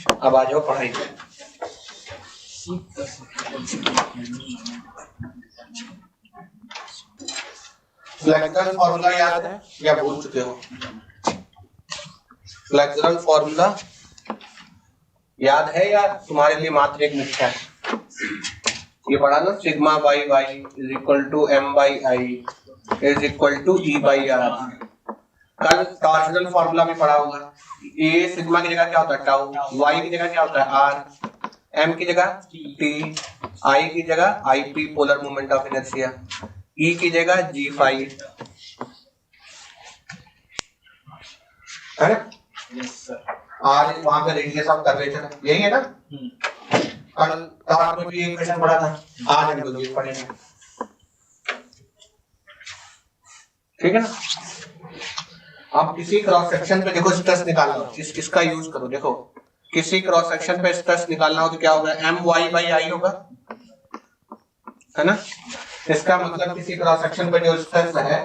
अब आ जाओ पढ़ाई पे। फ्लेक्सरल फॉर्मूला याद है या भूल चुके हो? फ्लेक्सरल फॉर्मूला याद है या तुम्हारे लिए मात्र एक मिथ्या है? ये पढ़ा ना, sigma by y is equal to M by I is equal to E by R. कल टॉर्सनल फॉर्मूला भी पढ़ा होगा। ए सिग्मा की जगह क्या होता है टाउ, वाई की जगह क्या होता है आर, एम की जगह टी, आई की जगह I P polar moment of inertia, E की जगह जी फाइव है ना। आर वहां पे रेडियस ऑफ कर्वेचर यही है ना। कल टॉर्क में भी एक क्वेश्चन पढ़ा था, आज हम लोग ये पढ़ेंगे, ठीक है ना। अब किसी क्रॉस सेक्शन पे देखो स्ट्रेस निकालना हो, इसका यूज करो। देखो किसी क्रॉस सेक्शन पे स्ट्रेस निकालना हो तो क्या होगा, एम वाई बाई आई होगा, है ना। इसका मतलब किसी क्रॉस सेक्शन पे जो स्ट्रेस है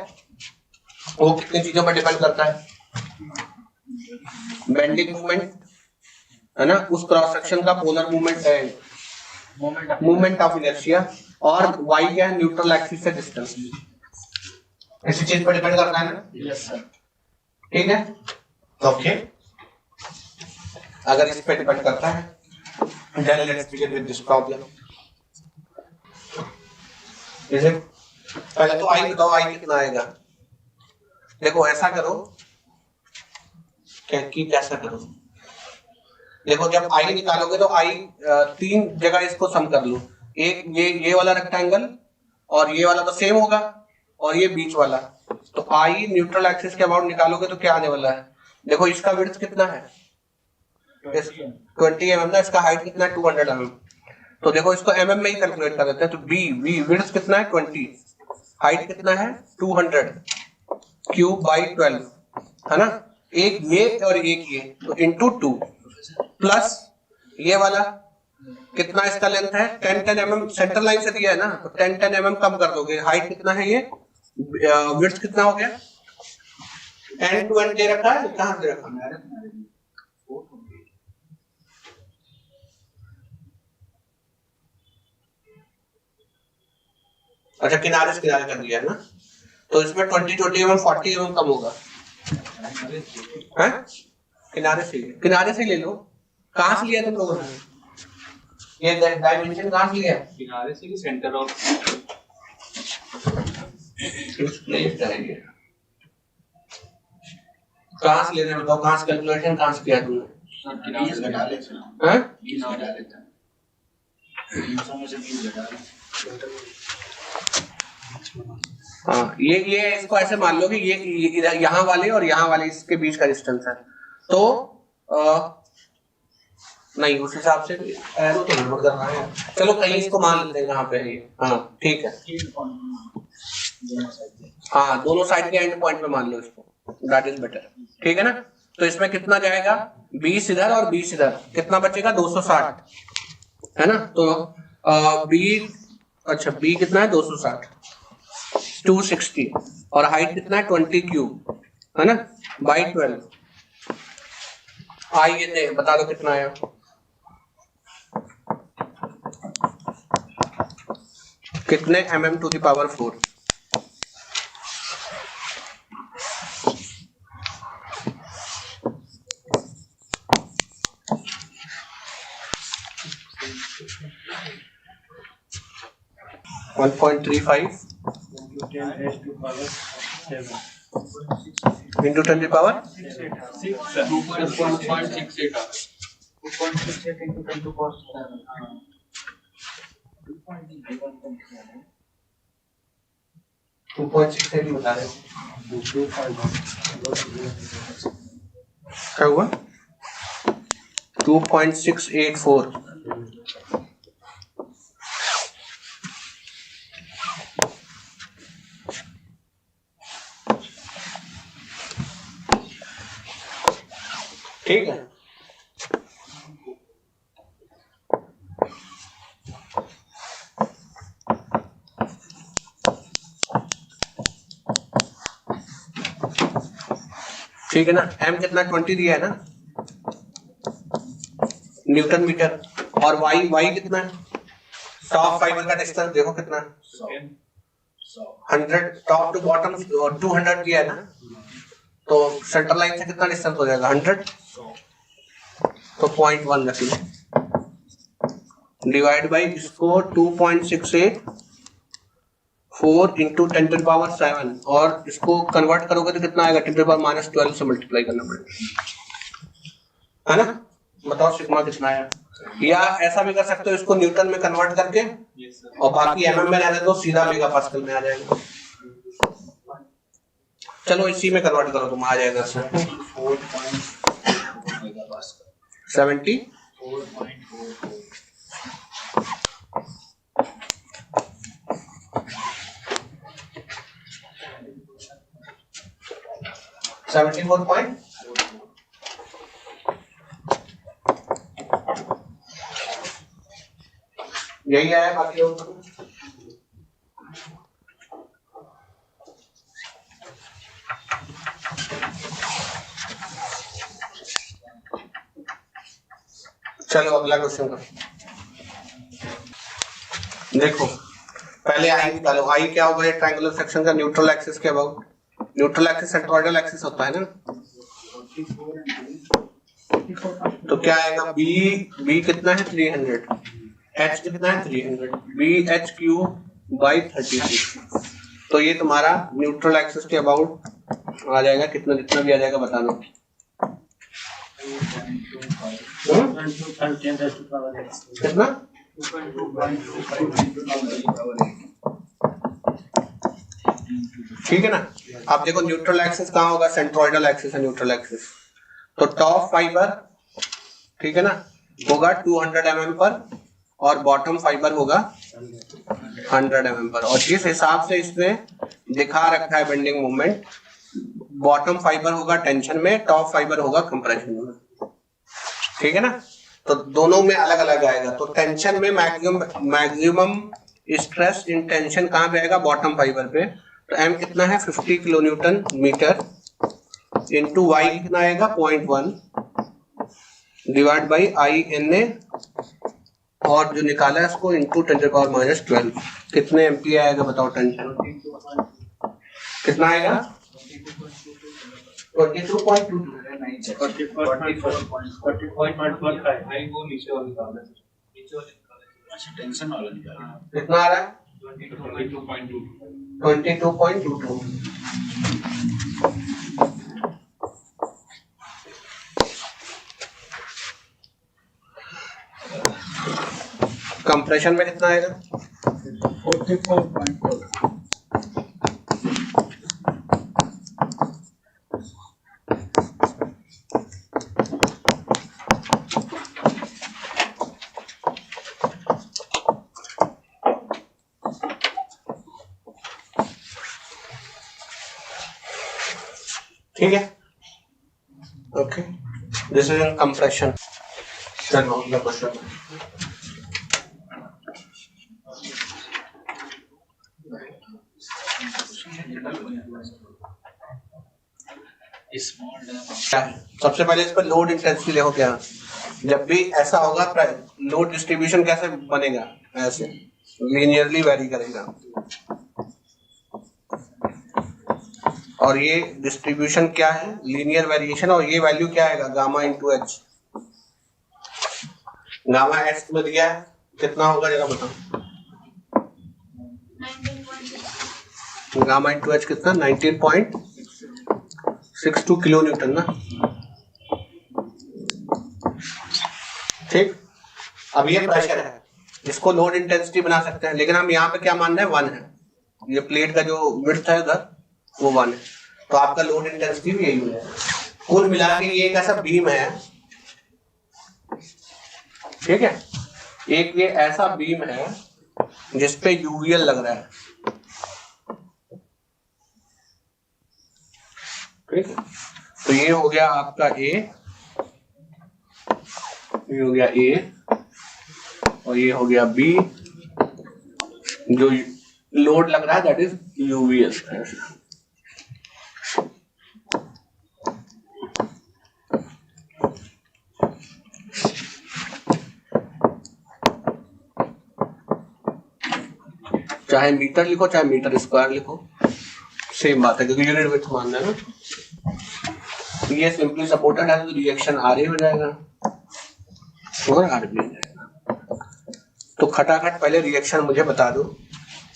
वो कितनी चीजों पर डिपेंड करता है, बेंडिंग मोमेंट है ना, उस क्रॉस सेक्शन का पोलर मूवमेंट है, मूवमेंट ऑफ इनर्शिया, और y क्या है, न्यूट्रल एक्सिस से डिस्टेंस, इसी चीज पर डिपेंड करता है ना। यस सर, ठीक है। ओके, अगर इस पे डिपेंड करता है then let's begin with this problem। जैसे पहले तो i बताओ, i कितना आएगा। देखो ऐसा करो, कैसा करो, देखो जब i निकालोगे तो i तीन जगह इसको सम कर लो, एक ये वाला रेक्टेंगल और ये वाला तो सेम होगा और ये बीच वाला, तो i न्यूट्रल एक्सिस के अबाउट निकालोगे तो क्या आने वाला है। देखो इसका विड्थ कितना है 20 mm ना, इसका हाइट कितना है 200 mm, तो देखो इसको mm में ही कैलकुलेट कर देते हैं, तो b विड्थ कितना है 20, हाइट कितना है 200 क्यूब बाई 12 है ना, एक ये और एक ये, तो इनटू 2 प्लस ये वाला कितना इसका लेंथ है 10 mm, सेंटर लाइन से दिया है ना, तो 10 mm कम कर दोगे, हाइट कितना है ये, विड्थ कितना हो गया, एंड टू एंड दे रखा है, कहां दे रखा है, अच्छा किनारे से किनारे कर दिया है ना, तो इसमें 20 mm 40 mm कम होगा, हैं किनारे से ले लो। कहां से लिया तुम लोगों ने ये डायमेंशन, कहां से लिया, किनारे से, सेंटर ऑफ कहां से लेना बताओ, कहां से कैलकुलेशन कहां से किया तुमने, हैं हाँ, ये इसको ऐसे मान लो कि ये यहाँ वाले और यहाँ वाले इसके बीच का डिस्टेंस है, तो नहीं उस हिसाब से एरो तो गड़बड़ करना है, चलो कहीं इसको मान लेते हैं कहाँ पे है ये, हाँ ठीक है, हाँ दोनों साइड के एंड पॉइंट पे मान लो इसको, दैट इज बेटर, ठीक है ना। तो इसमें कितना जाएगा 20 इधर और 20 इधर, कितना बचेगा 260 है ना, तो बी, अच्छा बी कितना है 260 260 और हाइट कितना है 20 क्यूब है ना बाई 12, आई ये बता दो कितना आया, कितने mm to the power 4, one 1.35 into 10 to the power 2.68 into 10 to power 2.68 बता रहे हो, क्या हुआ 2.684, ठीक है। ठीक है ना, m कितना 20 दिया है ना, न्यूटन मीटर। और वाई, वाई कितना है? टॉप फाइबर का डिस्टेंस देखो कितना है, 100, टॉप टू बॉटम 200 किया है ना, तो सेंटर लाइन से कितना डिस्टेंस हो जाएगा 100, तो 0.1 रख लो, डिवाइड बाई इसको 2.68 4 इंटू 10⁻7, और इसको कन्वर्ट करोगे तो कितना आएगा, 10⁻12 से मल्टीप्लाई करना पड़ेगा, है ना। बताओ सिग्मा कितना है। या ऐसा भी कर सकते हो इसको न्यूटन में कन्वर्ट करके, और बाकी एमएम में रहने दो, सीधा मेगा पास्कल में आ जाएगा। चलो इसी में कन्वर्ट करो, तुम आ जाएगा 70। यही आया, बाकी चलो अगला क्वेश्चन करो। देखो पहले आई निकालो, आई क्या होगा, ये ट्रायंगुलर सेक्शन का न्यूट्रल एक्सिस के about, neutral axis centroidal axis होता है ना, तो क्या आएगा, बी कितना है 300, एच कितना है 300, बी एच क्यूब बाई 36, तो ये तुम्हारा न्यूट्रल एक्सिस के अबाउट आ जाएगा, कितना जितना भी आ जाएगा बताना। कितना, ठीक है ना। अब देखो न्यूट्रल एक्सिस कहाँ होगा, सेंट्रोइडल एक्सिस है न्यूट्रल एक्सिस, तो टॉप फाइबर, ठीक है ना, होगा 200 mm पर, और बॉटम फाइबर होगा 100 mm पर, और जिस हिसाब से इसमें दिखा रखा है बेंडिंग मोमेंट, बॉटम फाइबर होगा टेंशन में, टॉप फाइबर होगा कंप्रेशन में, ठीक है ना। तो दोनों में अलग अलग आएगा, तो टेंशन में मैक्सिमम स्ट्रेस इन टेंशन कहाँ पे आएगा, बॉटम फाइबर पे, तो एम कितना है 50 kilo newton metre, into y कितना आएगा 0.1, divide by I N A, और जो निकाला है इसको इंटू 10⁻12, कितने एम्पियर आएगा बताओ टेंशन, कितना आएगा 22.22, कितना आ रहा है 22.22। कंप्रेशन में कितना आएगा 44.4। ठीक है, ओके, दिस इज कंप्रेशन। चलो अगला क्वेश्चन, सबसे पहले इस पर लोड इंटेंसिटी देखो क्या, जब भी ऐसा होगा लोड डिस्ट्रीब्यूशन कैसे बनेगा, ऐसे लीनियरली वेरी करेगा, और ये डिस्ट्रीब्यूशन क्या है, लीनियर वेरिएशन, और ये वैल्यू क्या आएगा gamma into H, gamma H में दिया है कितना होगा जरा बताओ, गामा इंटू एच कितना 19.62 किलो न्यूटन ना, ठीक। अब ये प्रेशर है, इसको लोड इंटेंसिटी बना सकते हैं, लेकिन हम यहाँ पे क्या मान रहे हैं 1 है, ये प्लेट का जो विड्थ है उधर वो 1 है, तो आपका लोड इंटेंसिटी भी यही है। कुल मिला के ये एक ऐसा बीम है, ठीक है, एक ये ऐसा बीम है जिसपे यूवीएल लग रहा है, ठीक है, तो ये हो गया आपका ए, ये हो गया ए, और ये हो गया बी, जो लोड लग रहा है दैट इज यूवीएल। चाहे मीटर लिखो चाहे मीटर स्क्वायर लिखो, सेम बात है, क्योंकि यूनिट विड्थ मानना है ना। ये सिंपली सपोर्टेड है तो रिएक्शन आर ए हो जाएगा और आर बी हो जाएगा। तो खटाखट पहले रिएक्शन मुझे बता दो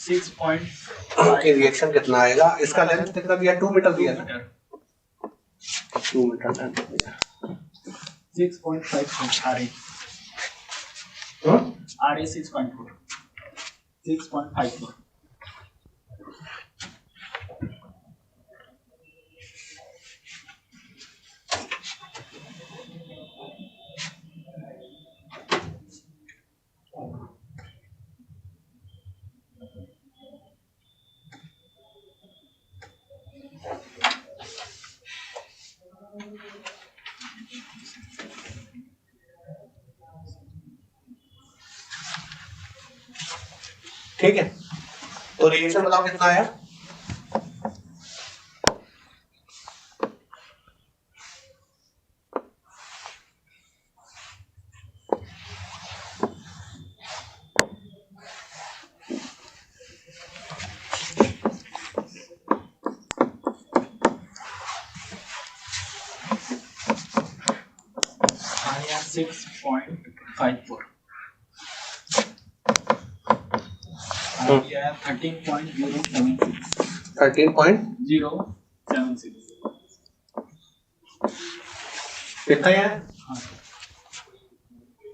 6.5 रिएक्शन कितना आएगा। इसका लेंथ कितना दिया, 2 मीटर दिया था, 2 मीटर लेंथ दिया। 6.5 RA RA 6.4 6.54। ठीक है, तो रिएक्शन बताओ कितना आया। आया 6.54 आया 13.076 13.076 कितना है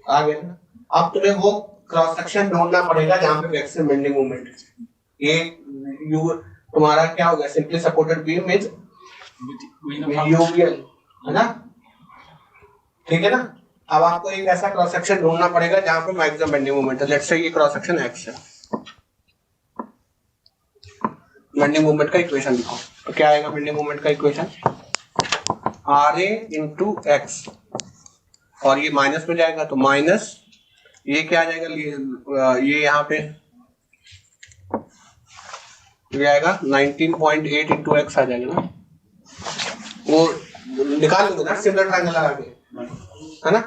आ गया ना। अब तुम्हें वो क्रॉस सेक्शन ढूंढना पड़ेगा जहां पे मैक्सिमम बेंडिंग मोमेंट। ये यू तुम्हारा क्या हो गया, simply supported beam with UVL है ना, ठीक है ना। अब आपको एक ऐसा क्रॉस सेक्शन ढूंढना पड़ेगा जहां पे मैक्सिमम बेंडिंग मोमेंट है। लेट्स से ये क्रॉस सेक्शन एक्स है। बेंडिंग मोमेंट का इक्वेशन लिखो, तो क्या आएगा बेंडिंग मोमेंट का equation, R A into x, और ये माइनस में जाएगा तो माइनस ये क्या आ जाएगा, ये यहाँ पे ये आएगा 19.8 इंटू एक्स आ जाएगा ना, वो निकाल लोगे ना सिमिलर ट्रायंगल लगा के, है ना।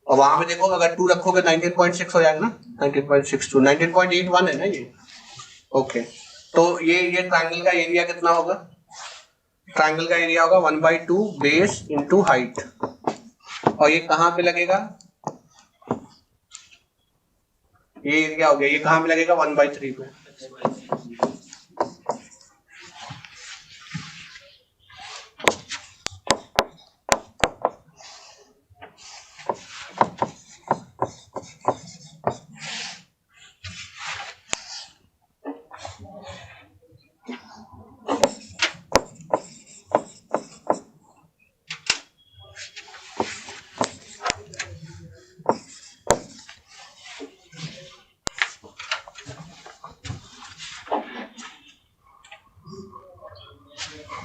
और वहां पे देखो अगर 2 रखोगे 19.6 हो जाएगा ना, 19.62 19.81 है ना ये। ओके, तो ये ट्रायंगल का एरिया कितना होगा, ट्रायंगल का एरिया होगा 1/2 बेस इंटू हाइट, और ये कहां पे लगेगा, ये एरिया हो गया, ये कहां पे लगेगा 1/3 पे।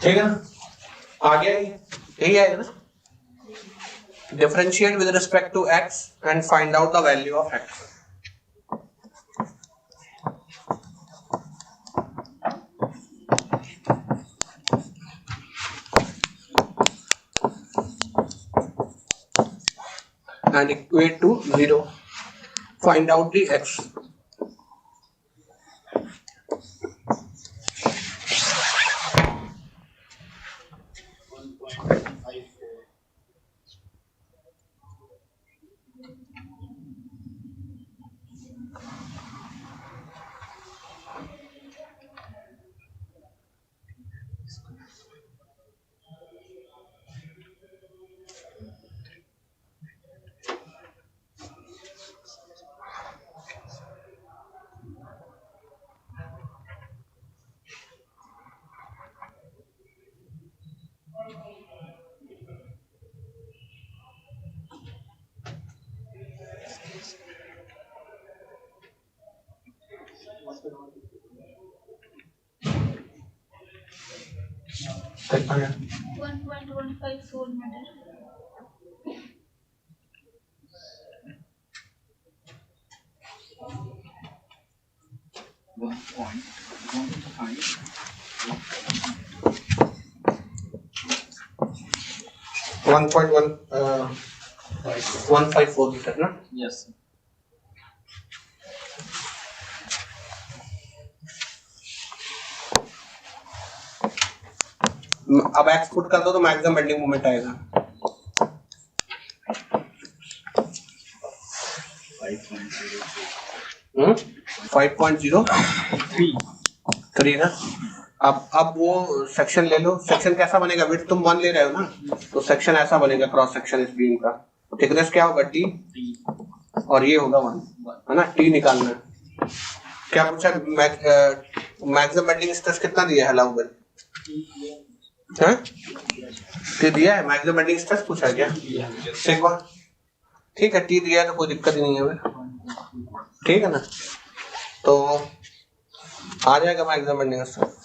ठीक है ना, आगे यही आएगा ना, differentiate with respect to x and find out the value of x. and equate to 0, find out the x। 1.154 meter. One point 154 meter ना? Yes. अब एक्स पुट कर दो तो मैक्सिमम बेंडिंग मोमेंट आएगा 5.03 ना। अब वो सेक्शन ले लो, सेक्शन कैसा बनेगा, विड्थ तुम 1 ले रहे हो ना, तो सेक्शन ऐसा बनेगा, क्रॉस सेक्शन इस बीम का, थिकनेस क्या होगा टी, और ये होगा 1, है ना, टी निकालना है। क्या पूछा, मैक्सिमम बेंडिंग स्ट्रेस कितना दिया है अलाउबल, हैं टी दिया है, मैक्सिमम बेंडिंग स्ट्रेस पूछा है क्या, सिग्मा, ठीक है, टी दिया है तो कोई दिक्कत ही नहीं है, ठीक है ना, तो आ जाएगा मैक्सिमम बेंडिंग स्ट्रेस।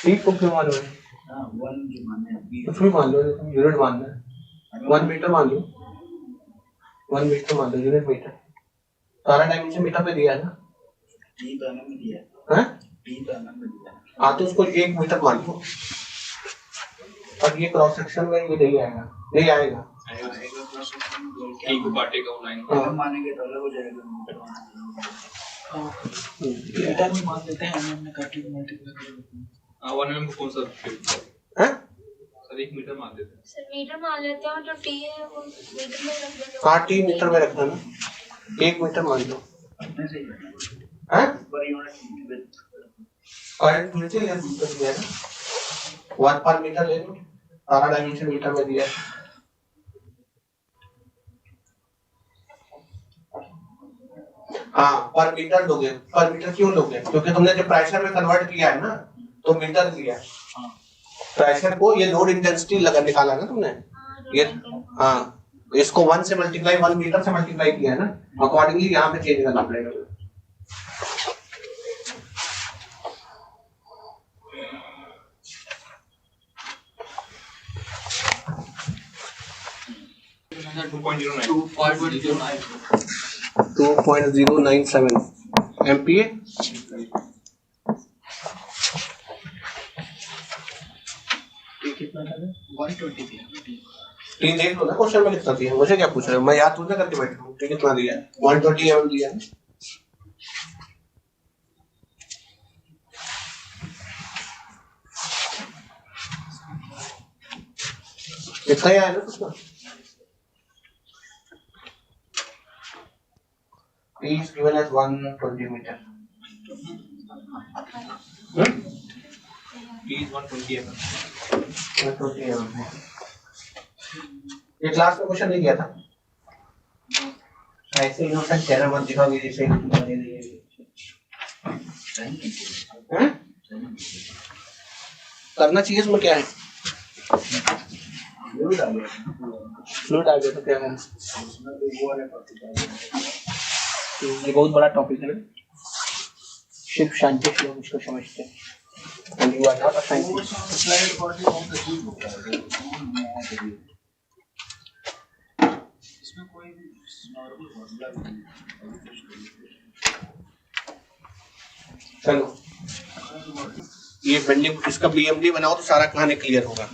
ठीक को क्यों मालूम है, कुछ भी मान लो, यूनिट मानना है, 1 मीटर मान लो, 1 मीटर मान लो, यूनिट मीटर, सारा डायमेंशन मीटर पे दिया है ना, हाँ तो उसको 1 मीटर मान लो, और ये क्रॉस सेक्शन में ये नहीं आएगा, नहीं आएगा, मानेंगे तो अलग हो जाएगा। मीटर में मान लेते हैं, एमएम में करके मल्टीप्लाई कर देते हैं। 1 mm को कौन सा हैं सर 1 मीटर मान लेते हैं सर मीटर मान लेते हैं, जो टी है वो मीटर में रख देते हैं। हाँ टी मीटर में रखना ना, 1 मीटर मान लो, हैं करंट मीटर या मीटर दिया है ना, 1 पर मीटर ले लो, सारा डायमेंशन मीटर में दिया है, हाँ पर मीटर लोगे, पर मीटर क्यों लोगे, क्योंकि तुमने जब प्रेशर में कन्वर्ट किया है ना तो मीटर लिया है, प्रेशर को ये लोड इंटेंसिटी लगा निकाला ना तुमने, ये हाँ इसको 1 से मल्टीप्लाई 1 मीटर से मल्टीप्लाई किया है ना, अकॉर्डिंगली यहाँ पे चेंज करना पड़ेगा। टू 2.097 MPa, कितना था 120 टी देख लो ना क्वेश्चन में कितना दिया है, मुझे क्या पूछ रहे हो, मैं याद थोड़ी ना करके बैठा हूँ, टी कितना दिया है, 120 mm दिया है, इतना ही आया ना कुछ ना, T is given as 120 meter. T is 120 mm 120 mm है। ये क्लास में क्वेश्चन नहीं किया था, ऐसे इनोसेंट चेहरा मत दिखाओगे जैसे बने नहीं है, करना चाहिए, इसमें क्या है, फ्लूइड आ गया तो क्या है, ये बहुत बड़ा टॉपिक है ना, सिर्फ साइंटिस्ट लोग इसको समझते हैं, and you are not a scientist. इसमें कोई नॉर्मल फॉर्मूला नहीं। चलो ये बेंडिंग, इसका बीएमडी बनाओ तो सारा कहानी क्लियर होगा,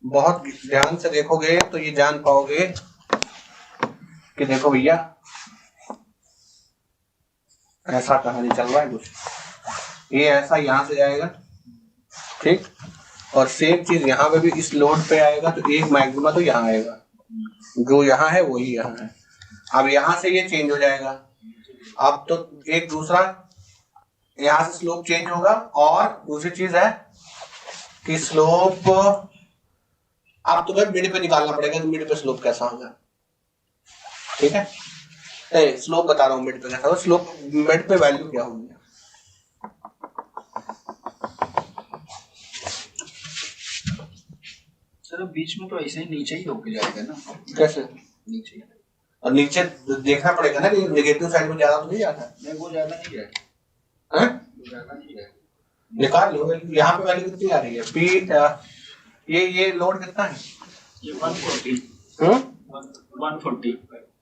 बहुत ध्यान से देखोगे तो ये जान पाओगे कि देखो भैया ऐसा कहानी चल रहा है कुछ, ये ऐसा यहाँ से जाएगा, ठीक, और सेम चीज यहाँ पे भी इस लोड पे आएगा, तो एक मैक्सिमा तो यहाँ आएगा, जो यहाँ है वही यहाँ है, अब यहाँ से ये चेंज हो जाएगा, अब तो एक दूसरा यहाँ से स्लोप चेंज होगा, और दूसरी चीज है कि स्लोप अब तुम्हें मिड पे निकालना पड़ेगा, मिड पे स्लोप कैसा होगा, ठीक है, स्लोप बता रहा हूँ मिड पे कैसा होगा, स्लोप मिड पे वैल्यू क्या होगी, सर बीच में तो ऐसे ही नीचे ही होके जाएगा ना, कैसे नीचे, और नीचे देखना पड़ेगा ना कि नेगेटिव साइड में ज्यादा तो नहीं जाता नहीं वो ज्यादा नहीं है, हैं, वो ज्यादा नहीं है, निकाल लो यहाँ पे वैल्यू कितनी आ रही है, पी ये लोड कितना है, ये 140 140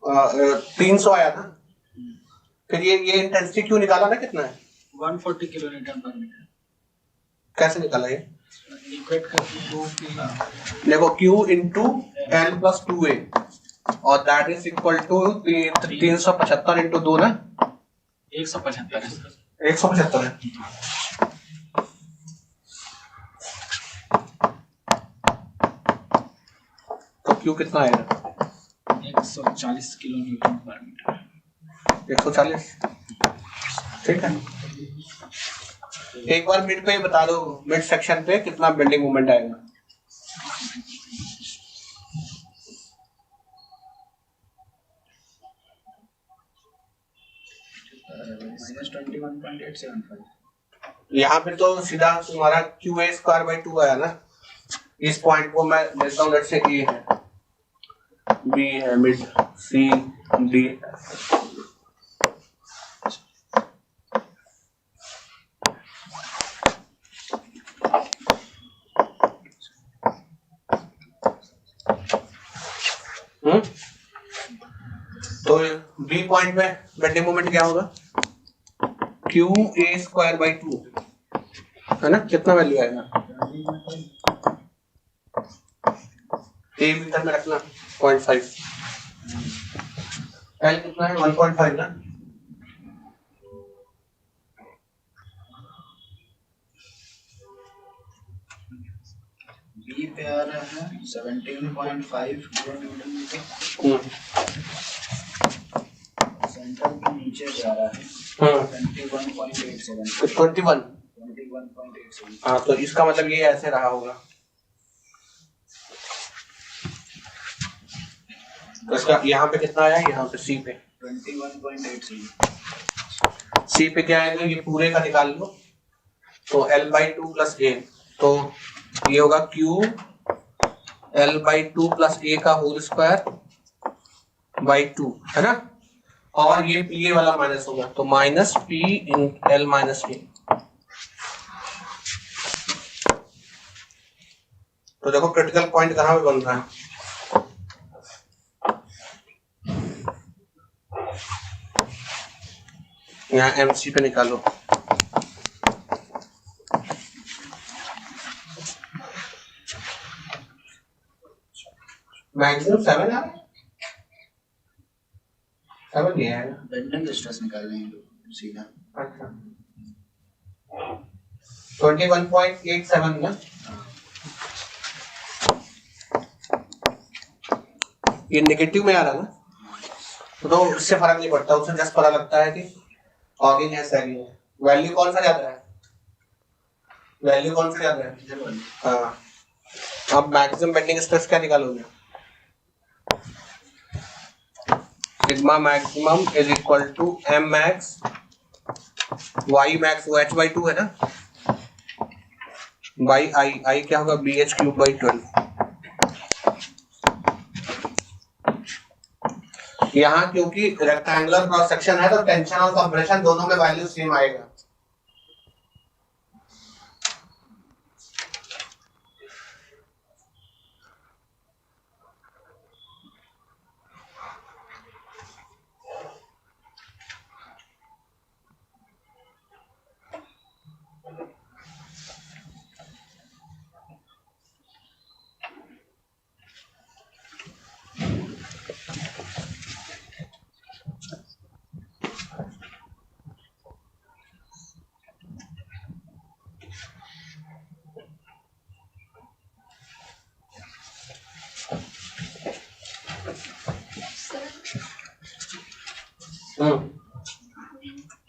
300 आया था, फिर ये इंटेंसिटी क्यों निकाला ना, कितना है? 140 किलो न्यूटन पर मीटर। कैसे निकाला ये? इक्वेट करके Q की देखो Q into L plus 2A और that is equal to 375 into 2 ना, 175 है। 175 है। तो Q कितना आएगा? 140 किलो न्यूटन पर मीटर। 140, ठीक है। एक बार मिड पे बता दो, मिड सेक्शन पे कितना बेंडिंग मोमेंट आएगा? -21.875। यहाँ पे तो सीधा तुम्हारा QA स्क्वायर बाई 2 आया ना। इस पॉइंट को मैं लेता हूँ, लेट्स से A है, B है, मिड C D। तो B पॉइंट में बेंडिंग मोमेंट क्या होगा? QA स्क्वायर बाई 2 है ना, कितना वैल्यू आएगा? A मीटर में रखना 0.5, L कितना है? 1.5 ना। B पे आ रहा है 17.5 किलो न्यूटन मीटर। सेंटर के नीचे जा रहा है 21.87। 21। हाँ, तो इसका मतलब ये ऐसे रहा होगा। तो इसका यहाँ पे कितना आया? यहाँ पे C पे 21.87। C पे क्या आएगा? ये पूरे का निकाल लो, तो L बाई 2 प्लस A, तो ये होगा Q L by 2 plus A का होल स्क्वायर बाई 2 है ना, और ये PA वाला माइनस होगा, तो minus P in L minus A। तो देखो क्रिटिकल पॉइंट कहाँ पे बन रहा है? यहाँ MC पे निकालो। मैक्सिमम 7 आ रहा है, 7 नहीं आएगा। बेंडिंग स्ट्रेस निकालने हैं सीधा। अच्छा 21.87 ना, ये नेगेटिव में आ रहा ना, तो उससे फर्क नहीं पड़ता, उससे जस्ट पता लगता है कि ऑगिंग है सैगिंग है। वैल्यू कौन सा ज्यादा है? वैल्यू कौन सा ज्यादा है? हाँ, अब मैक्सिमम बेंडिंग स्ट्रेस क्या निकालोगे? Sigma maximum is equal to M max Y max, वो H बाई 2 है ना, बाई I क्या होगा? BH cube by 12। यहाँ क्योंकि रेक्टेंगुलर क्रॉस सेक्शन है तो टेंशन और कंप्रेशन दोनों में वैल्यू सेम आएगा।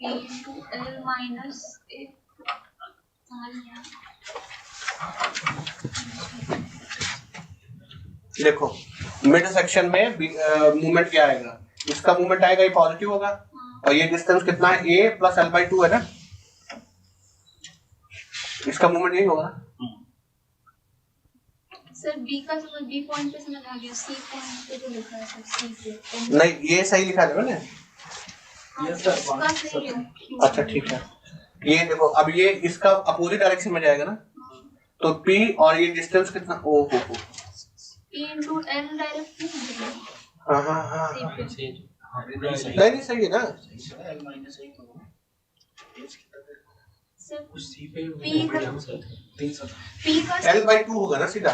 P into L minus A। देखो मिड सेक्शन में मूवमेंट क्या आएगा? इसका मूवमेंट आएगा, ये पॉजिटिव होगा, और ये डिस्टेंस कितना है? A प्लस L बाई 2 है ना, इसका मूवमेंट यही होगा। सर B का समझ, B पॉइंट पे समझ आ गया, C पॉइंट पे जो लिखा है सर, C पे नहीं, ये सही लिखा है मैंने। इसका सही है। अच्छा ठीक है, ये देखो अब ये इसका अपोजिट डायरेक्शन में जाएगा ना, तो P और ये डिस्टेंस कितना? ओ हो P into L डायरेक्ट नहीं है। हाँ हाँ हाँ सी पे नहीं सही है ना। L माइनस 1 होगा एच कितना है सर उस सी पे P का 300 P का L/2 होगा ना सीधा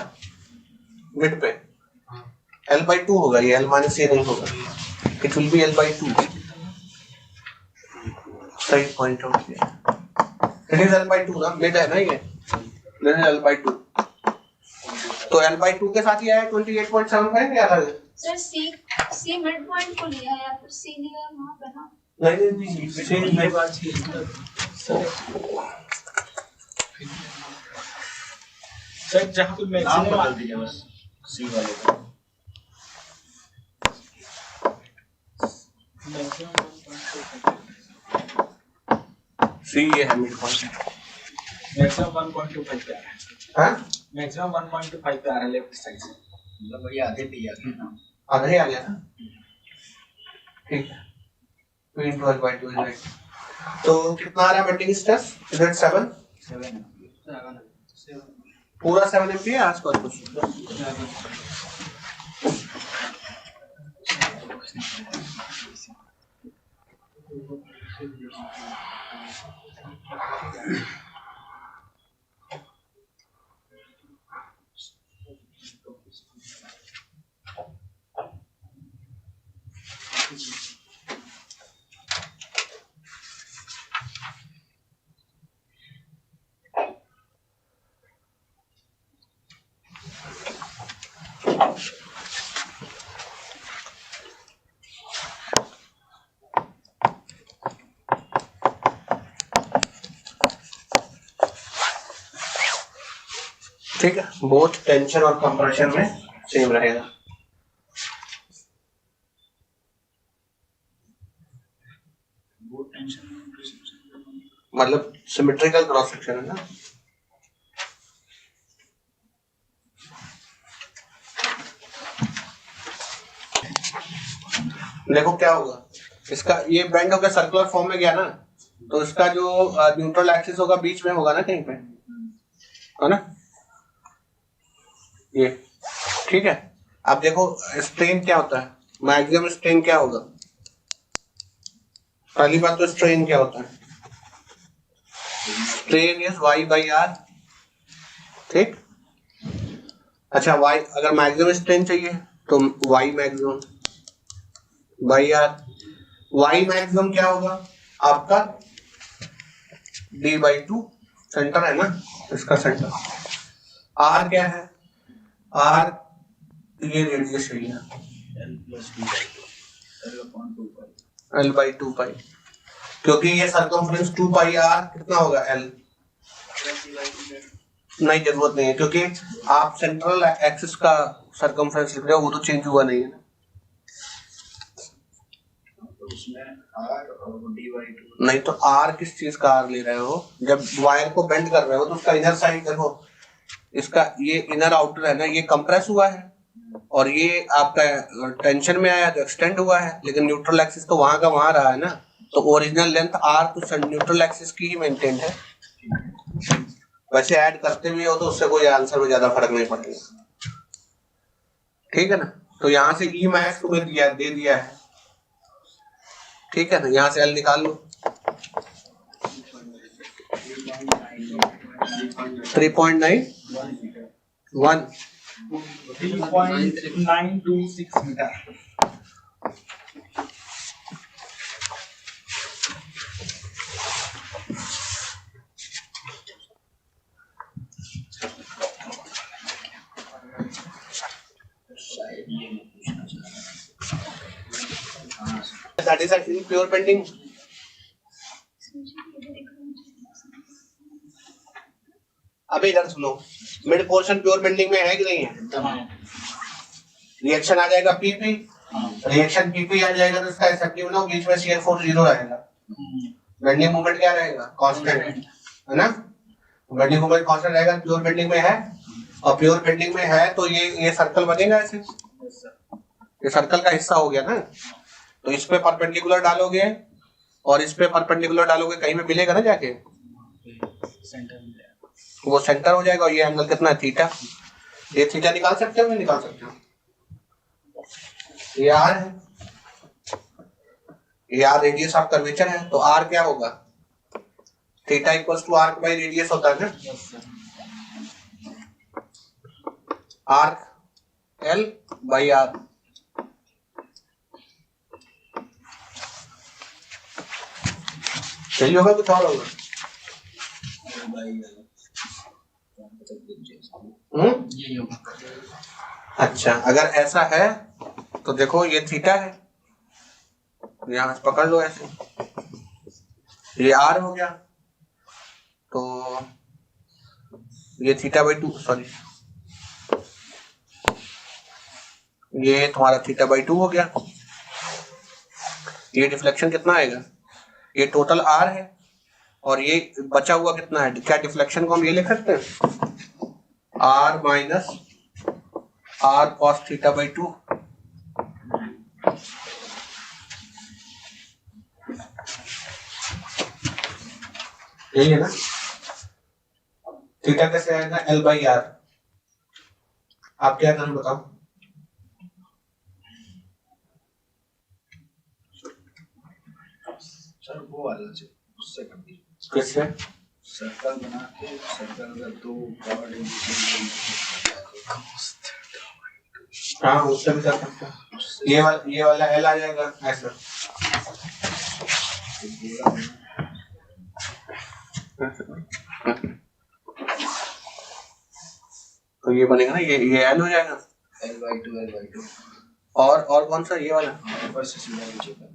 मिड पे, L/2 होगा ये, L माइनस ये नहीं होगा, इट विल बी L/2। सही पॉइंट आउट किया, इट इज L/2 ना, मिड है ना ये, दिस इज L/2। तो L/2 के साथ ये आया 28.75 या अलग है? सर सी मिड पॉइंट को लिया या फिर सी लिया वहाँ पे ना। नहीं सेम है बात ही सर जहाँ पे नाम मैक्सिमम बदल दीजिए बस सी वाले का सी ये है मिड पॉइंट। मैक्सिमम 1.25 पे आ रहा है। हाँ मैक्सिमम 1.25 पे आ रहा है लेफ्ट साइड से। मतलब वही आधे पे ही आ गया ना आधा ही आ गया ना, ठीक है। P into L/2 is right। तो कितना आ रहा है बेटिंग स्ट्रेस, इज इट 7? 7 पूरा 7 एमपी है आसपास कुछ। ठीक है, बोथ टेंशन और कंप्रेशन में सेम रहेगा। वो टेंशन मतलब सिमेट्रिकल क्रॉस सेक्शन है ना। देखो क्या होगा, इसका ये बेंड होकर सर्कुलर फॉर्म में गया ना, तो इसका जो न्यूट्रल एक्सिस होगा बीच में होगा ना कहीं पे, है ना ये, ठीक है। अब देखो स्ट्रेन क्या होता है, मैक्सिमम स्ट्रेन क्या होगा, पहली बात तो स्ट्रेन क्या होता है, स्ट्रेन इज Y/R, ठीक। अच्छा y, अगर मैक्सिमम स्ट्रेन चाहिए तो y maximum by R, y maximum क्या होगा आपका D/2, सेंटर है ना इसका सेंटर। r क्या है, r ये रेडियस एरिया L/2 पाई, क्योंकि ये सर्कमफ्रेंस 2 पाई r कितना होगा L, नहीं जरूरत नहीं है क्योंकि आप सेंट्रल एक्सिस का सर्कमफ्रेंस लिख रहे हो, वो तो चेंज हुआ नहीं है ना। तो उसमें R और D/2 नहीं तो r किस चीज का r ले रहे हो, जब वायर को बेंड कर रहे हो तो उसका इनर साइड देखो, इसका ये इनर आउटर है ना, ये कंप्रेस हुआ है और ये आपका टेंशन में आया तो एक्सटेंड हुआ है, लेकिन न्यूट्रल एक्सिस तो वहां का वहां रहा है ना, तो ओरिजिनल लेंथ r तो न्यूट्रल एक्सिस की ही मेंटेन है। वैसे ऐड करते भी हो तो उससे कोई आंसर में ज्यादा फर्क नहीं पड़ेगा, ठीक है ना। तो यहाँ से E मैक्स तुम्हें दे दिया है, ठीक है ना, यहाँ से L निकाल लो 3.91 3.926 मीटर। शायद ये मैं पूछना चाह रहा था। That is actually pure bending. अभी इधर सुनो, मिड पोर्शन प्योर बेंडिंग में है कि नहीं है, रिएक्शन आ जाएगा PP, रिएक्शन PP आ जाएगा तो इसका इफेक्टिव लो बीच में शियर फोर्स 0 रहेगा, बेंडिंग मोमेंट क्या रहेगा, कांस्टेंट है ना, बेंडिंग मोमेंट कांस्टेंट रहेगा, प्योर बेंडिंग में है। और प्योर बेंडिंग में है तो ये सर्कल बनेगा ऐसे, ये सर्कल का हिस्सा हो गया ना, तो इस पे परपेंडिकुलर डालोगे और इस पे परपेंडिकुलर डालोगे, कहीं में मिलेगा ना जाके, वो सेंटर हो जाएगा। और ये एंगल कितना है, थीटा, ये थीटा निकाल सकते हो नहीं निकाल सकते हो, ये आर है, ये आर रेडियस ऑफ कर्वेचर है, तो आर क्या होगा, theta equals to arc by radius होता है ना, आर्क एल बाई आर। सही होगा कुछ और होगा? यही होगा। अच्छा, अगर ऐसा है तो देखो ये थीटा है, यहां से पकड़ लो ऐसे, ये आर हो गया, तो ये थीटा बाई 2, सॉरी ये तुम्हारा थीटा बाई 2 हो गया। ये डिफ्लेक्शन कितना आएगा, ये टोटल आर है और ये बचा हुआ कितना है, क्या डिफ्लेक्शन को हम ये लिख सकते हैं, R minus R cos theta by 2। यही है ना, थीटा कैसे आएगा, एल बाई आर। आप क्या करें बताओ? सर वो वाला से उससे कर दीजिए, किससे? सर्कल बना के, सर्कल का दो पावर हाँ उससे भी कर सकते हैं, ये वाला एल आ जाएगा ऐसा, तो ये बनेगा ना, ये एल हो जाएगा, L/2 और कौन सा, ये वाला ऊपर से सीधा नीचे का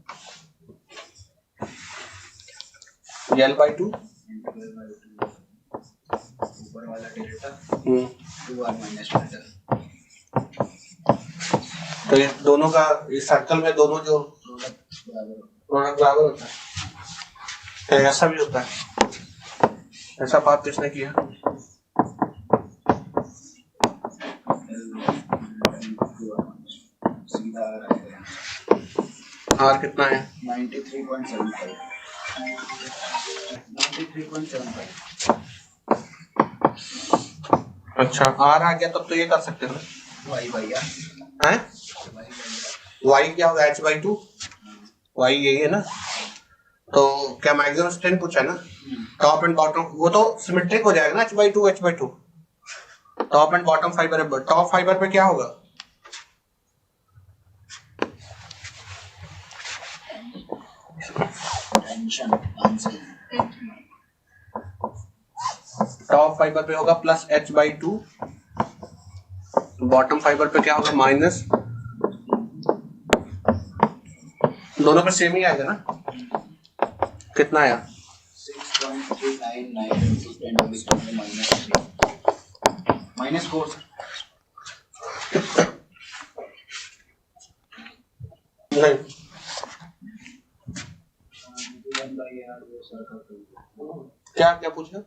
ये एल बाई 2, ऊपर वाला डेल्टा 2r माइनस डेल्टा। तो ये दोनों का, इस सर्कल में दोनों जो प्रोडक्ट बराबर होता है, तो ऐसा भी होता है, ऐसा बात किसने किया, सीधा आ रहा है, आर कितना है, 93.75 अच्छा आर आ गया, तब तो ये कर सकते हो ना, y भैया हैं, वाई क्या होगा, एच बाई 2, वाई यही है ना, तो क्या मैक्सिमम स्ट्रेन पूछा है ना, टॉप एंड बॉटम, वो तो सिमेट्रिक हो जाएगा ना, H by 2 top and bottom fibre है, टॉप फाइबर पे क्या होगा, टेंशन आंसर टॉप फाइबर पे होगा plus H by 2, bottom fibre पे क्या होगा माइनस, दोनों पे सेम ही आएगा ना, कितना आया 6.399 into 10 to the minus 4 नहीं, क्या क्या पूछा,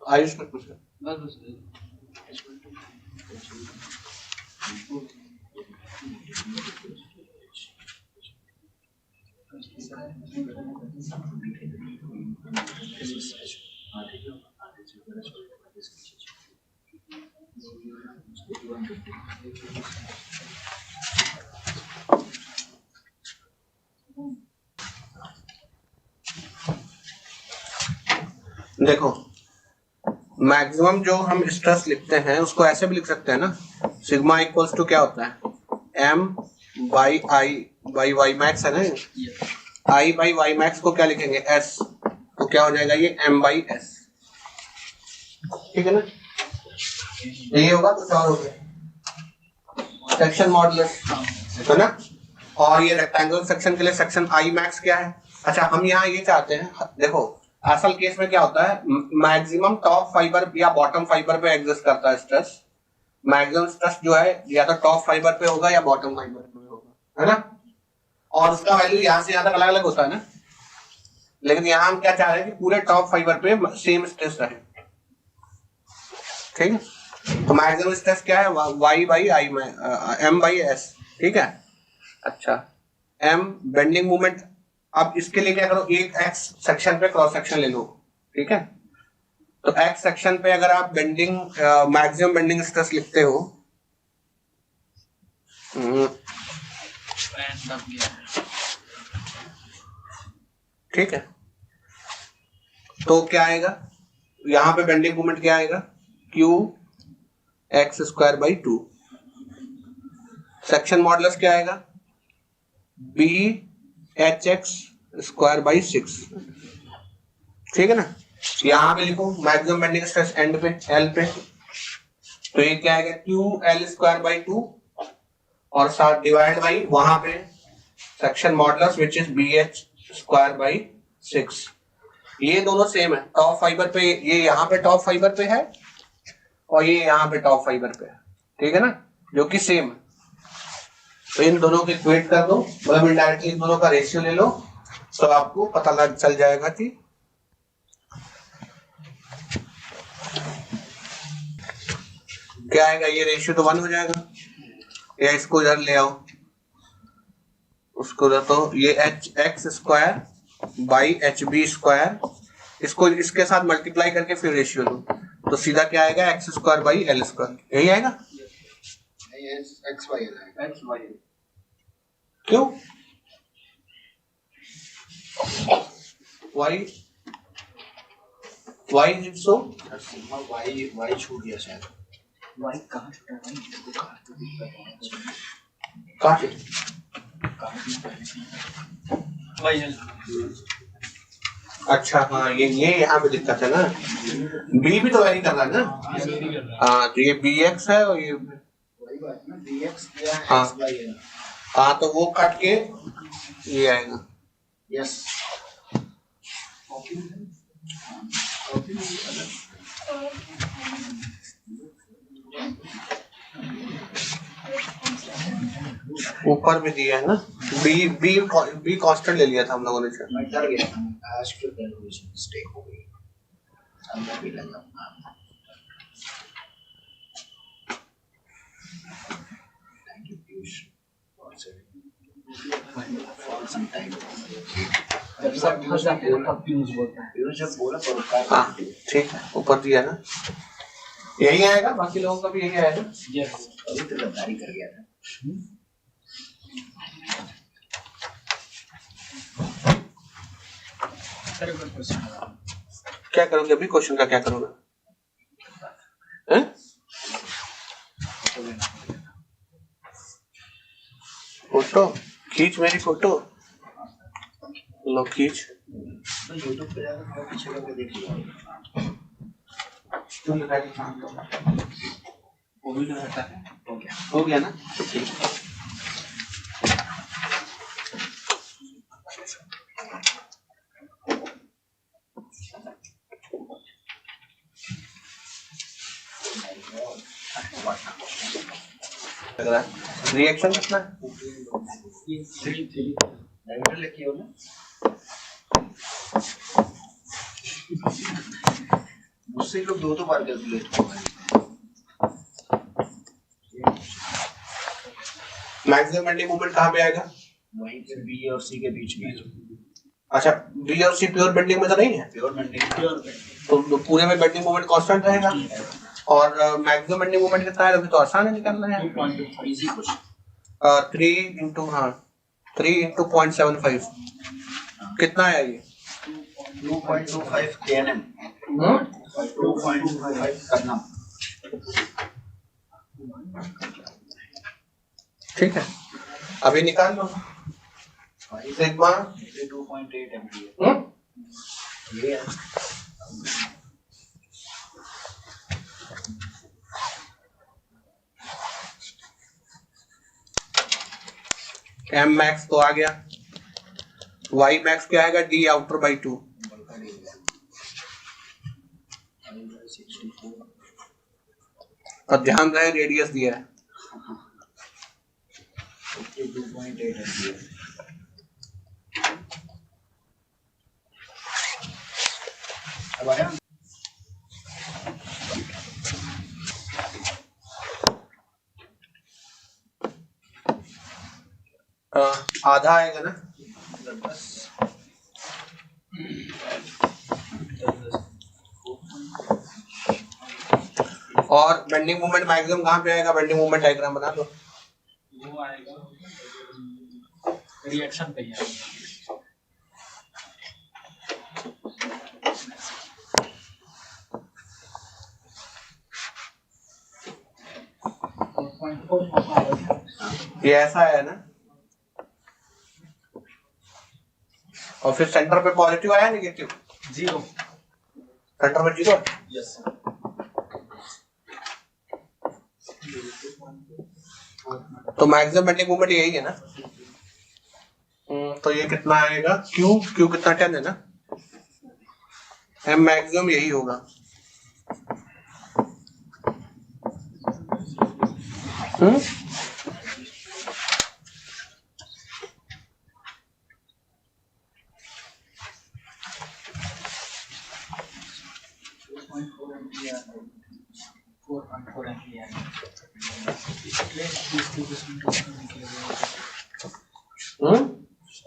आयुष का पूछा, देखो मैक्सिमम जो हम स्ट्रेस लिखते हैं उसको ऐसे भी लिख सकते हैं ना, सिग्मा इक्वल्स टू क्या होता है, m by I by y max है ना, आई बाई वाई मैक्स को क्या लिखेंगे s, तो क्या हो जाएगा ये m बाई s, ठीक है ना, यही होगा, कुछ और हो गया सेक्शन मॉडुलस है ना, और ये रेक्टेंगुलर सेक्शन के लिए सेक्शन आई मैक्स क्या है। अच्छा हम यहाँ ये चाहते हैं, देखो असल केस में क्या होता है, मैक्सिमम टॉप फाइबर या बॉटम फाइबर पे एग्जिस्ट करता है स्ट्रेस, मैक्सिमम स्ट्रेस जो है या तो टॉप फाइबर पे होगा या बॉटम फाइबर पे होगा, है ना, और उसका वैल्यू यहाँ से यहाँ तक अलग अलग होता है ना, लेकिन यहाँ हम क्या चाह रहे हैं कि पूरे टॉप फाइबर पे सेम स्ट्रेस रहे, ठीक है, तो मैक्सिमम स्ट्रेस क्या है, y बाई आई में m बाई s, ठीक है। अच्छा m बेंडिंग मोमेंट, अब इसके लिए क्या करो, एक x सेक्शन पे क्रॉस सेक्शन ले लो, ठीक है, तो x सेक्शन पे अगर आप बेंडिंग मैक्सिमम बेंडिंग स्ट्रेस लिखते हो दब गया है। ठीक है, तो क्या आएगा यहाँ पे बेंडिंग मोमेंट क्या आएगा, Q x square by 2। Section modulus क्या आएगा, b h x square by 6। ठीक है ना, यहाँ पे लिखो मैक्सिमम बेंडिंग स्ट्रेस एंड पे एल पे, तो ये क्या आएगा क्यू एल स्क्वायर बाई 2 और साथ डिवाइड बाई वहां पे section modulus which is b h square by 6। ये दोनों सेम है, टॉप फाइबर पे ये यहाँ पे टॉप फाइबर पे है और ये यहाँ पे टॉप फाइबर पे है, ठीक है ना, जो कि सेम है। तो इन दोनों को इक्वेट कर दो, मतलब इनडायरेक्टली इन दोनों का रेशियो ले लो, तो आपको पता लग चल जाएगा कि क्या आएगा। ये रेशियो तो 1 हो जाएगा, या इसको इधर ले आओ, उसको तो ये h x square by h b square, इसको इसके साथ मल्टीप्लाई करके फिर रेशियो लो, तो सीधा क्या आएगा x square by L square, यही आएगा। एक्स वाई क्यों y y is so, y y छूट गया शायद। वाई कहाँ छुटा भाई, इसको कहाँ तो दिख रहा है कहाँ से भाई। अच्छा हाँ, ये यहाँ पे दिक्कत है ना, बी भी तो वेरी कर रहा है ना, हाँ तो ये बी एक्स है और ये वही बात ना, बी एक्स या हाँ। एक्स वाई है। हाँ तो वो कट के ये आएगा। यस ऊपर में दिया है ना, बी बी बी कांस्टेंट ले लिया था हम लोगों ने। मैं डर गया था, आज फिर कैलकुलेशन मिस्टेक हो गई, अब मैं भी लगाऊंगा। Thank you Piyush for some time. जब सब फंस जाते हैं तब पीयूष बोलता है। पीयूष जब बोला पुरस्कार, हाँ ठीक है, ऊपर दिया ना, यही आएगा, बाकी लोगों का भी यही आएगा। यस, अभी तो गद्दारी कर गया था। क्या करोगे अभी, क्वेश्चन का क्या करोगे हैं? फोटो खींच, मेरी फोटो लो खींच। तो यूट्यूब पे जाकर थोड़ा पीछे करके देख लिया। वो भी रहता है, हो गया ना, ठीक है। लग रहा है रिएक्शन कितना है, डायमीटर लिखी हो ना, मुझसे लोग दो बार कैलकुलेट कर। मैक्सिमम बेंडिंग मोमेंट कहाँ पे आएगा, वहीं पे बी और सी के बीच में। अच्छा बी और सी प्योर बेंडिंग में तो नहीं है, प्योर बेंडिंग, तो पूरे में बेंडिंग मोमेंट कांस्टेंट रहेगा, और मैक्सिमम बेंडिंग मोमेंट कितना है, अभी तो आसान है निकालना है। 2.2 इजी क्वेश्चन। 3 इंटू 0.75 कितना है ये, 2.25 kNm, 2.25 करना। ठीक है, अभी निकाल लो सिग्मा 2.8 एम्पियर। ये है एम मैक्स तो आ गया, वाई मैक्स क्या आएगा, डी आउटर बाई 2, और ध्यान रहे रेडियस दिया है 2.8 एम्पियर। अब आया आधा आएगा ना, और बेंडिंग मोमेंट मैक्सिमम कहाँ पे आएगा, बेंडिंग मोमेंट डायग्राम बना दो। वो आएगा रिएक्शन पे ही है। ये ऐसा है ना, और फिर सेंटर पे पॉजिटिव आया नेगेटिव? 0। सेंटर में 0। यस। तो मैक्सिमम बेंडिंग मोमेंट यही है ना। तो ये कितना आएगा, क्यू कितना 10 है ना, एम मैक्सिमम यही होगा।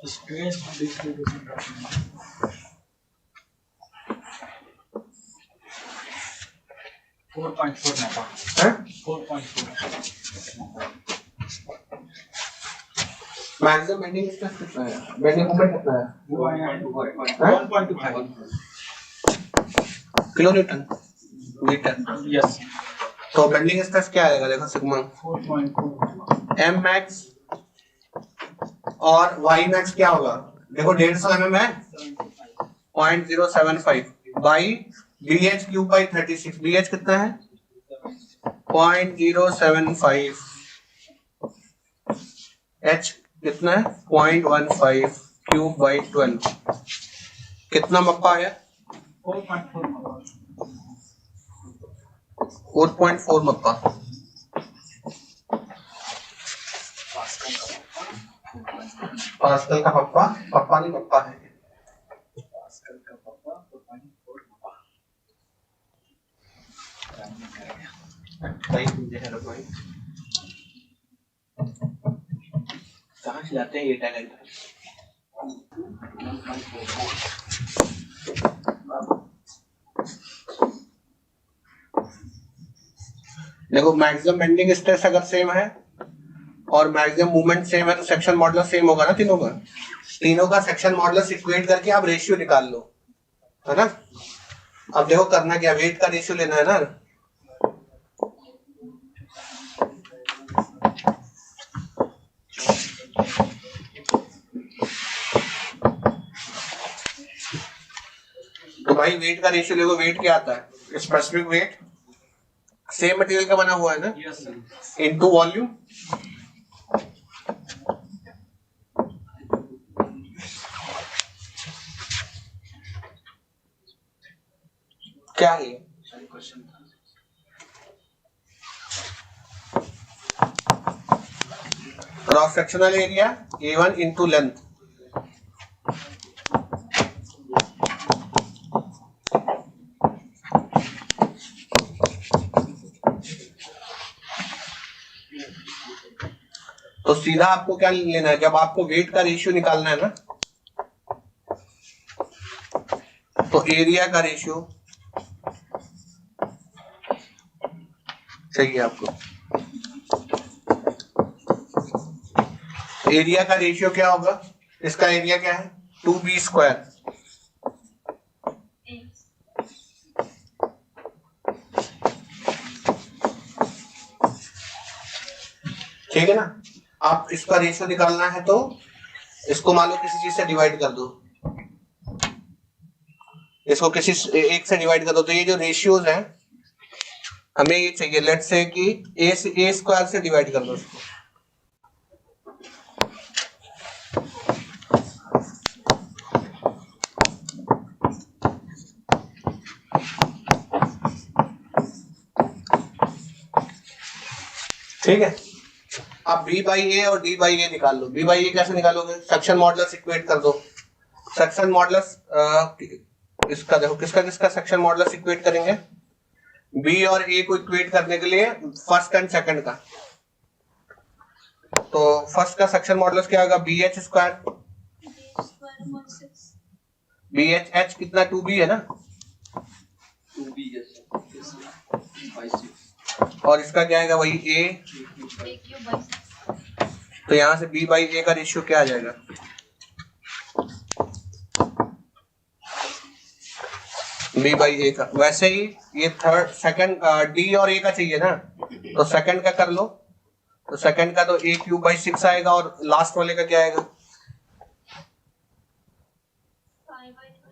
स्ट्रेस डिस्ट्रीब्यूशन रखना 4.4 ना 4.4 मैक्सिमम बेंडिंग स्ट्रेस कितना है, बेंडिंग मोमेंट कितना है? 1.25 किलो न्यूटन मीटर। यस। तो बेंडिंग स्ट्रेस क्या आएगा, देखो सिग्मा 4.4 एम मैक्स और वाई मैक्स क्या होगा, देखो 150 mm है 0.075 by BH cube by 36। BH कितना है 0.075, H कितना है 0.15 क्यूब बाई 12। कितना मप्पा आया 4.4 मप्पा। पास्कल का पप्पा, पप्पा नहीं पप्पा है। पास्कल का पप्पा 4.4 सही मुझे है भाई, कहाँ से जाते हैं ये टैलेंट। देखो मैक्सिमम बेंडिंग स्ट्रेस अगर सेम है और मैक्सिमम मूवमेंट सेम है तो सेक्शन मॉडुलस सेम होगा ना तीनों का। तीनों का सेक्शन मॉडुलस इक्वेट करके आप रेशियो निकाल लो, है ना। अब देखो करना क्या, वेट का रेशियो लेना है ना। तो भाई वेट का रेशियो देखो, वेट क्या आता है, स्पेसिफिक वेट सेम मटेरियल का बना हुआ है ना, यस इनटू वॉल्यूम। क्या है क्वेश्चन था। Cross sectional area A1 into length. तो सीधा आपको क्या लेना है, जब आपको वेट का रेशियो निकालना है ना, तो एरिया का रेशियो चाहिए आपको। एरिया का रेशियो क्या होगा, इसका एरिया क्या है 2b स्क्वायर। ठीक है ना। आप इसका रेशियो निकालना है तो इसको मान लो किसी चीज से डिवाइड कर दो, इसको किसी एक से डिवाइड कर दो, तो ये जो रेशियोज हैं हमें ये चाहिए। लेट्स से कि a स्क्वायर से डिवाइड कर दो इसको। ठीक है। अब b बाई ए और d बाई ए निकाल लो। b बाई ए कैसे निकालोगे, सेक्शन मॉडुलस इक्वेट कर दो। सेक्शन मॉडुलस इसका देखो, किसका किसका सेक्शन मॉडुलस इक्वेट करेंगे, b और a को इक्वेट करने के लिए फर्स्ट एंड सेकंड का। तो फर्स्ट का सेक्शन मॉडुलस क्या होगा BH स्क्वायर, BH कितना 2b है ना, 2b और इसका क्या आएगा वही a तो यहां से B बाई A का रेशियो क्या आ जाएगा? B बाई A का। वैसे ही ये थर्ड सेकंड D और A का चाहिए ना, तो सेकंड का कर लो। तो सेकंड का तो A क्यूब बाई 6 आएगा, और लास्ट वाले का क्या आएगा? 5/32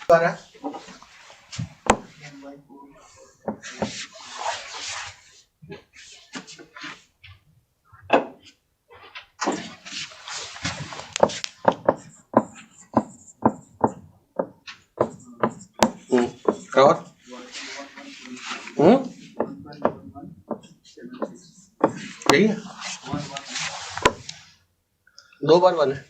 बारह। और यही है, 2 बार 1 है।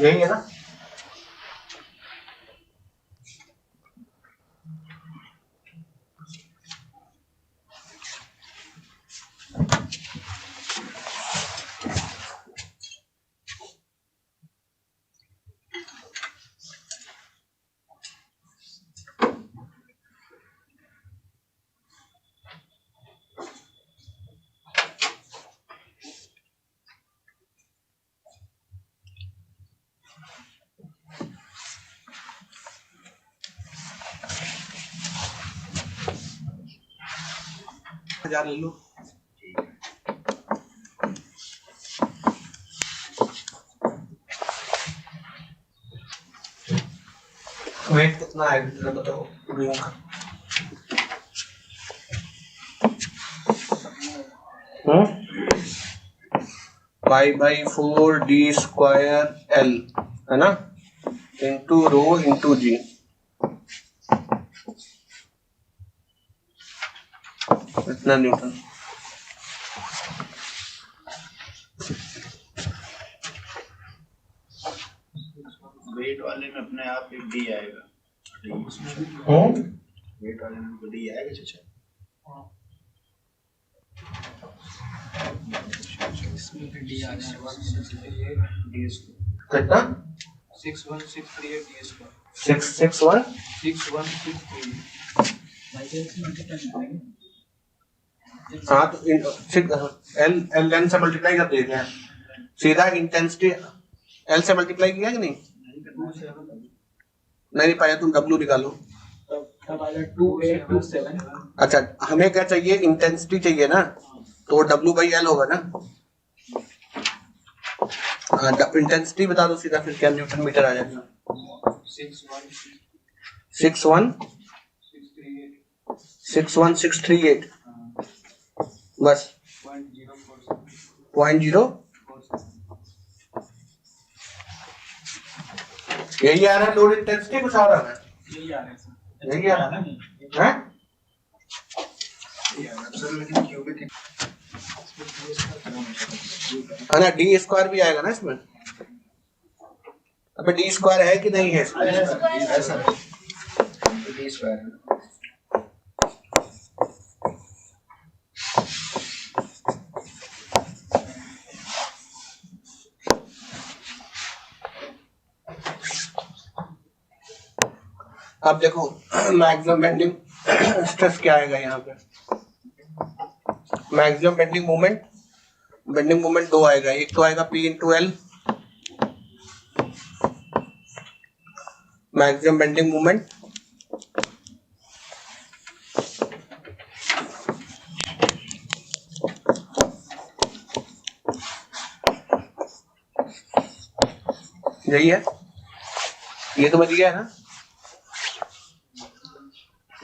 यही है ना? हजार ले लो। वेट कितना है जरा बताओ रूम का? Pi by 4 D square L है ना, इंटू रो इंटू जी। इतना न्यूटन। वेट वाले में अपने आप एक डी आएगा। वेट वाले में डी आएगा चाचा। डी आ गया कितना? 6163 डी स्क्वायर 661 6163 हाँ, तो एल एन से मल्टीप्लाई कर देते हैं सीधा। इंटेंसिटी एल से मल्टीप्लाई किया कि नहीं? नहीं पाया, तुम डब्ल्यू निकालो। तब आएगा 2827। अच्छा, हमें क्या चाहिए? इंटेंसिटी चाहिए ना, तो डब्ल्यू बाई एल होगा ना। हाँ, इंटेंसिटी बता दो सीधा, फिर क्या न्यूटन मीटर आ जाएगा? 61638 बस 0.0 यही आ रहा है। लोड इंटेंसिटी कुछ आ रहा है? यही आ रहा है सर। यही आ रहा है ना? सर लेकिन क्यूबिक है ना, डी स्क्वायर भी आएगा ना इसमें। अबे डी स्क्वायर है कि नहीं है इसमें? ऐसा डी स्क्वायर है। अब देखो मैक्सिमम बेंडिंग स्ट्रेस क्या आएगा यहाँ पे? मैक्सिमम बेंडिंग मोमेंट 2 आएगा। एक तो आएगा P into L maximum bending moment, यही है। ये तो बच गया है ना।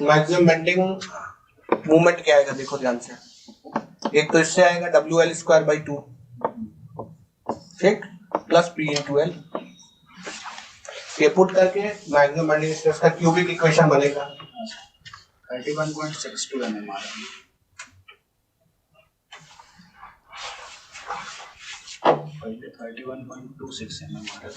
मैक्सिमम बेंडिंग मूवमेंट क्या आएगा देखो ध्यान से। एक तो इससे आएगा डब्ल्यू एल स्क्वायर बाई 2 ठीक, प्लस पी इंटू एल। ये पुट करके मैक्सिमम बेंडिंग स्ट्रेस का क्यूबिक इक्वेशन बनेगा। 31.62 mm आ रहा है। पहले 31.26 mm आ रहा था।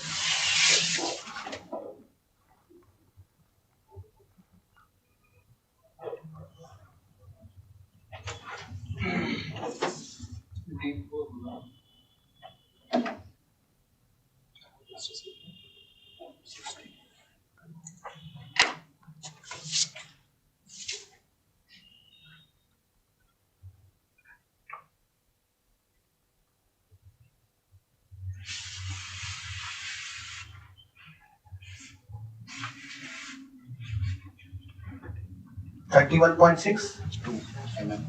Thirty 1.6 2 mm।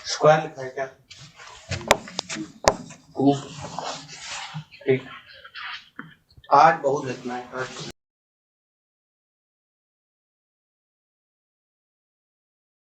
स्क्वायर लिखा है क्या? ठीक, आज बहुत लिखना है आज।